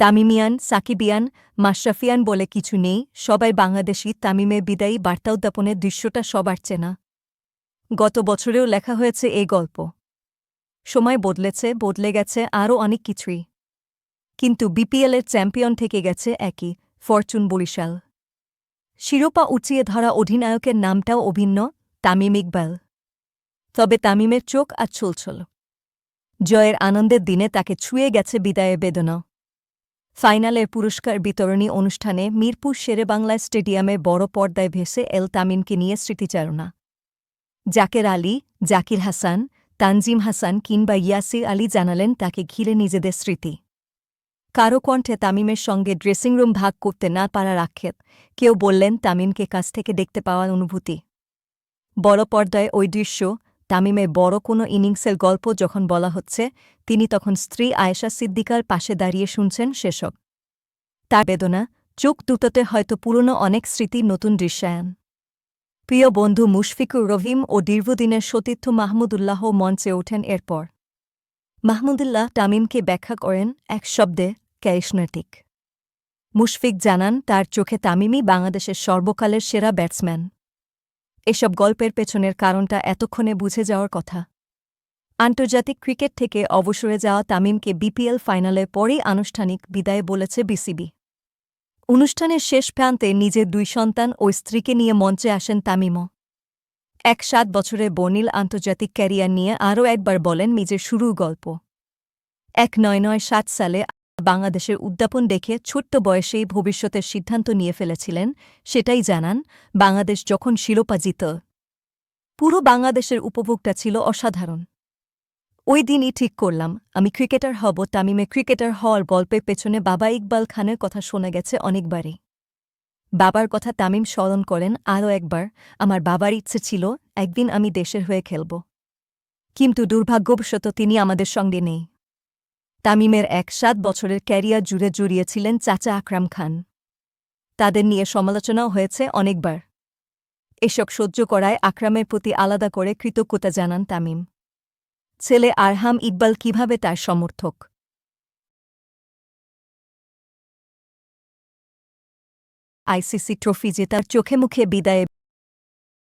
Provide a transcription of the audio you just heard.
তামিমিয়ান, সাকিবিয়ান, মাশরাফিয়ান বলে কিছু নেই, সবাই বাংলাদেশি। তামিমের বিদায়ী বার্তা উদ্যাপনের দৃশ্যটা সবার চেনা। গত বছরেও লেখা হয়েছে এই গল্প। সময় বদলেছে, বদলে গেছে আরও অনেক কিছুই। কিন্তু বিপিএলের চ্যাম্পিয়ন থেকে গেছে একই, ফরচুন বরিশাল। শিরোপা উঁচিয়ে ধরা অধিনায়কের নামটাও অভিন্ন, তামিম ইকবাল। তবে তামিমের চোখ আজ ছলছল। জয়ের আনন্দের দিনে তাকে ছুঁয়ে গেছে বিদায়ের বেদনা। ফাইনালের পুরস্কার বিতরণী অনুষ্ঠানে মিরপুর শেরেবাংলা স্টেডিয়ামে বড় পর্দায় ভেসে এল তামিমকে নিয়ে স্মৃতিচারণা। জাকের আলী, জাকির হাসান, তানজিম হাসান কিংবা ইয়াসির আলী জানালেন তাকে ঘিরে নিজেদের স্মৃতি। কারো কণ্ঠে তামিমের সঙ্গে ড্রেসিংরুম ভাগ করতে না পারার আক্ষেপ, কেউ বললেন তামিমকে কাছ থেকে দেখতে পাওয়ার অনুভূতি। বড় পর্দায় ওই দৃশ্য, তামিমের বড় কোনো ইনিংসের গল্প যখন বলা হচ্ছে, তিনি তখন স্ত্রী আয়েশা সিদ্দিকার পাশে দাঁড়িয়ে শুনছেন সেসব। তার বেদনা, চোখ দুটোতে হয়তো পুরনো অনেক স্মৃতির নতুন দৃশ্যায়ন। প্রিয় বন্ধু মুশফিকুর রহিম ও দীর্ঘদিনের সতীর্থ মাহমুদুল্লাহ মঞ্চে ওঠেন এরপর। মাহমুদুল্লাহ তামিমকে ব্যাখ্যা করেন এক শব্দে, ক্যারিশমেটিক। মুশফিক জানান তার চোখে তামিমই বাংলাদেশের সর্বকালের সেরা ব্যাটসম্যান। এসব গল্পের পেছনের কারণটা এতক্ষণে বুঝে যাওয়ার কথা। আন্তর্জাতিক ক্রিকেট থেকে অবসরে যাওয়া তামিমকে বিপিএল ফাইনালের পরেই আনুষ্ঠানিক বিদায় বলেছে বিসিবি। অনুষ্ঠানের শেষ প্রান্তে নিজের 2 সন্তান ও স্ত্রীকে নিয়ে মঞ্চে আসেন তামিমও। 7 বছরের বর্ণিল আন্তর্জাতিক ক্যারিয়ার নিয়ে আরও একবার বলেন নিজের শুরুর গল্প। 1997 সালে বাংলাদেশের উদ্যাপন দেখে ছোট্ট বয়সেই ভবিষ্যতের সিদ্ধান্ত নিয়ে ফেলেছিলেন, সেটাই জানান। বাংলাদেশ যখন শিরোপা জিত, পুরো বাংলাদেশের উপভোগটা ছিল অসাধারণ। ওই দিনই ঠিক করলাম আমি ক্রিকেটার হব। তামিমে ক্রিকেটার হওয়ার গল্পের পেছনে বাবা ইকবাল খানের কথা শোনা গেছে অনেকবারই। বাবার কথা তামিম স্মরণ করেন আরও একবার, আমার বাবার ইচ্ছে ছিল একদিন আমি দেশের হয়ে খেলব। কিন্তু দুর্ভাগ্যবশত তিনি আমাদের সঙ্গে নেই। তামিমের 7 বছরের ক্যারিয়ার জুড়ে জড়িয়েছিলেন চাচা আকরাম খান। তাদের নিয়ে সমালোচনাও হয়েছে অনেকবার। এসব সহ্য করায় আকরামের প্রতি আলাদা করে কৃতজ্ঞতা জানান তামিম। ছেলে আরহাম ইকবাল কিভাবে তার সমর্থক। আইসিসি ট্রফি জেতার চোখে মুখে বিদায়ে